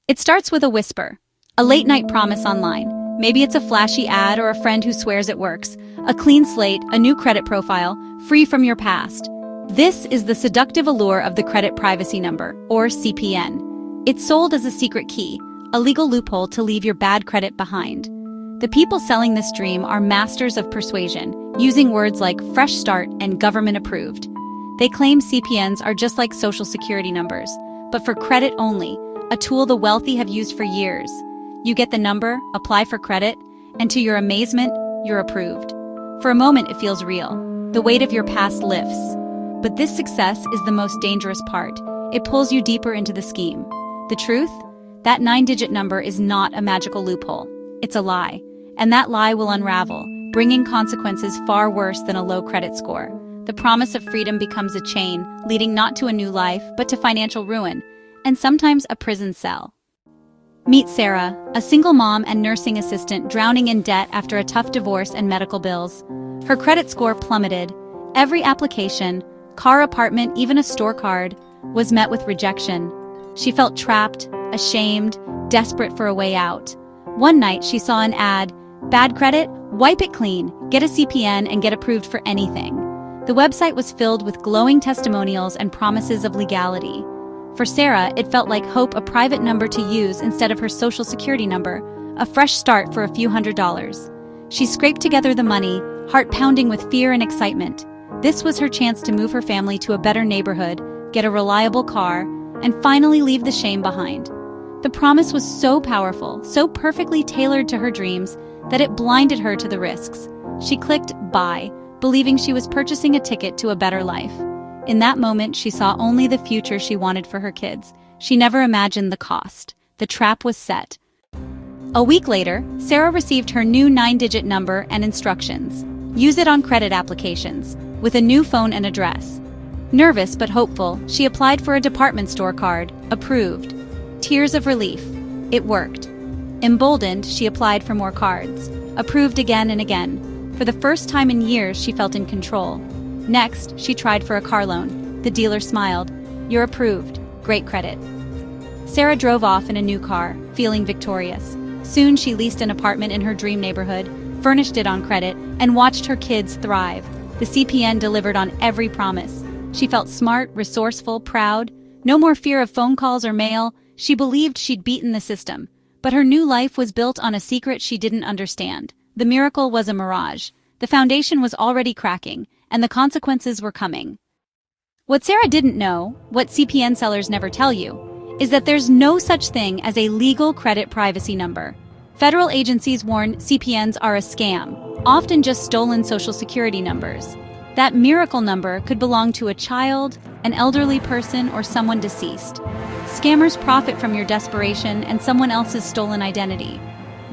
It starts with a whisper, a late-night promise online. Maybe it's a flashy ad or a friend who swears it works. A clean slate, a new credit profile, free from your past. This is the seductive allure of the credit privacy number, or CPN. It's sold as a secret key, a legal loophole to leave your bad credit behind. The people selling this dream are masters of persuasion, using words like fresh start and government approved. They claim CPNs are just like social security numbers, but for credit only, a tool the wealthy have used for years. You get the number, apply for credit, and to your amazement, you're approved. For a moment, it feels real. The weight of your past lifts. But this success is the most dangerous part. It pulls you deeper into the scheme. The truth? That 9-digit number is not a magical loophole. It's a lie. And that lie will unravel, bringing consequences far worse than a low credit score. The promise of freedom becomes a chain, leading not to a new life, but to financial ruin, and sometimes a prison cell. Meet Sarah, a single mom and nursing assistant drowning in debt after a tough divorce and medical bills. Her credit score plummeted. Every application, car, apartment, even a store card, was met with rejection. She felt trapped, ashamed, desperate for a way out. One night, she saw an ad, "Bad credit? Wipe it clean. Get a CPN and get approved for anything." The website was filled with glowing testimonials and promises of legality. For Sarah, it felt like hope, a private number to use instead of her social security number, a fresh start for a few $100s. She scraped together the money, heart pounding with fear and excitement. This was her chance to move her family to a better neighborhood, get a reliable car, and finally leave the shame behind. The promise was so powerful, so perfectly tailored to her dreams, that it blinded her to the risks. She clicked buy, believing she was purchasing a ticket to a better life. In that moment, she saw only the future she wanted for her kids. She never imagined the cost. The trap was set. A week later, Sarah received her new 9-digit number and instructions. Use it on credit applications, with a new phone and address. Nervous but hopeful, she applied for a department store card, approved. Tears of relief. It worked. Emboldened, she applied for more cards, approved again and again. For the first time in years, she felt in control. Next, she tried for a car loan. The dealer smiled. "You're approved. Great credit." Sarah drove off in a new car, feeling victorious. Soon she leased an apartment in her dream neighborhood, furnished it on credit, and watched her kids thrive. The CPN delivered on every promise. She felt smart, resourceful, proud. No more fear of phone calls or mail. She believed she'd beaten the system. But her new life was built on a secret she didn't understand. The miracle was a mirage. The foundation was already cracking, and the consequences were coming. What Sarah didn't know, what CPN sellers never tell you, is that there's no such thing as a legal credit privacy number. Federal agencies warn CPNs are a scam, often just stolen social security numbers. That miracle number could belong to a child, an elderly person, or someone deceased. Scammers profit from your desperation and someone else's stolen identity.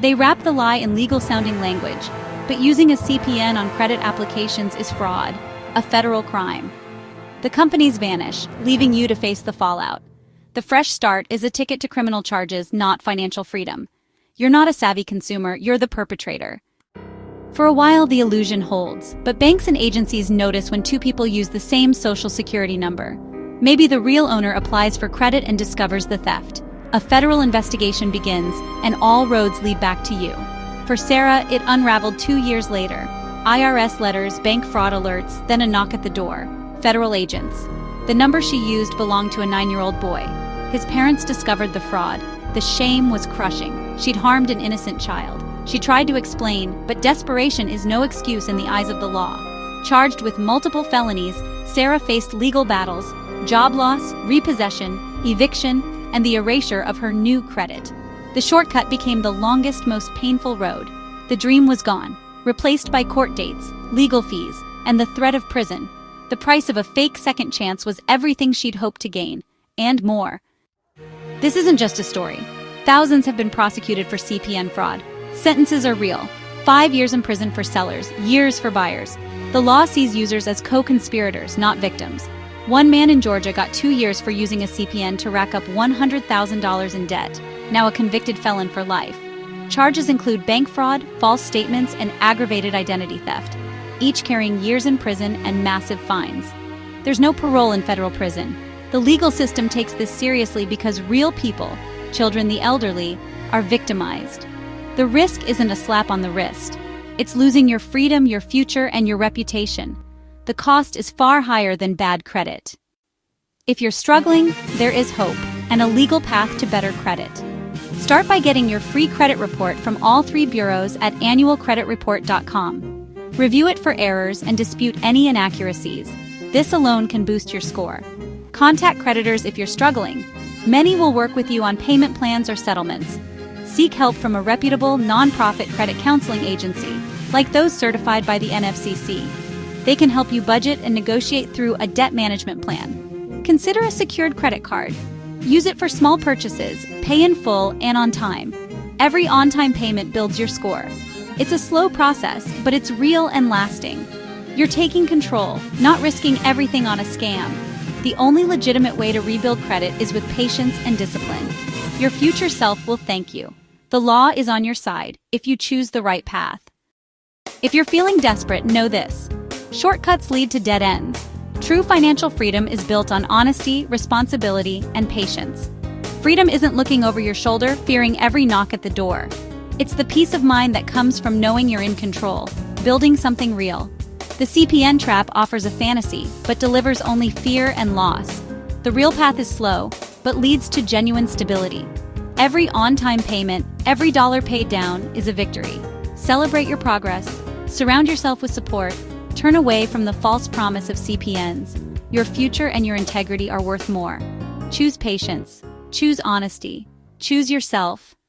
They wrap the lie in legal-sounding language, but using a CPN on credit applications is fraud, a federal crime. The companies vanish, leaving you to face the fallout. The fresh start is a ticket to criminal charges, not financial freedom. You're not a savvy consumer, you're the perpetrator. For a while, the illusion holds, but banks and agencies notice when two people use the same social security number. Maybe the real owner applies for credit and discovers the theft. A federal investigation begins, and all roads lead back to you. For Sarah, it unraveled 2 years later. IRS letters, bank fraud alerts, then a knock at the door. Federal agents. The number she used belonged to a 9-year-old boy. His parents discovered the fraud. The shame was crushing. She'd harmed an innocent child. She tried to explain, but desperation is no excuse in the eyes of the law. Charged with multiple felonies, Sarah faced legal battles, job loss, repossession, eviction, and the erasure of her new credit. The shortcut became the longest, most painful road. The dream was gone, replaced by court dates, legal fees, and the threat of prison. The price of a fake second chance was everything she'd hoped to gain, and more. This isn't just a story. Thousands have been prosecuted for CPN fraud. Sentences are real. 5 years in prison for sellers, years for buyers. The law sees users as co-conspirators, not victims. One man in Georgia got 2 years for using a CPN to rack up $100,000 in debt, now a convicted felon for life. Charges include bank fraud, false statements, and aggravated identity theft, each carrying years in prison and massive fines. There's no parole in federal prison. The legal system takes this seriously because real people, children, the elderly, are victimized. The risk isn't a slap on the wrist. It's losing your freedom, your future, and your reputation. The cost is far higher than bad credit. If you're struggling, there is hope and a legal path to better credit. Start by getting your free credit report from all 3 bureaus at annualcreditreport.com. Review it for errors and dispute any inaccuracies. This alone can boost your score. Contact creditors if you're struggling. Many will work with you on payment plans or settlements. Seek help from a reputable, nonprofit credit counseling agency, like those certified by the NFCC. They can help you budget and negotiate through a debt management plan. Consider a secured credit card. Use it for small purchases, pay in full and on time. Every on-time payment builds your score. It's a slow process, but it's real and lasting. You're taking control, not risking everything on a scam. The only legitimate way to rebuild credit is with patience and discipline. Your future self will thank you. The law is on your side if you choose the right path. If you're feeling desperate, know this: shortcuts lead to dead ends. True financial freedom is built on honesty, responsibility, and patience. Freedom isn't looking over your shoulder, fearing every knock at the door. It's the peace of mind that comes from knowing you're in control, building something real. The CPN trap offers a fantasy, but delivers only fear and loss. The real path is slow, but leads to genuine stability. Every on-time payment, every dollar paid down is a victory. Celebrate your progress, surround yourself with support, turn away from the false promise of CPNs. Your future and your integrity are worth more. Choose patience, choose honesty, choose yourself.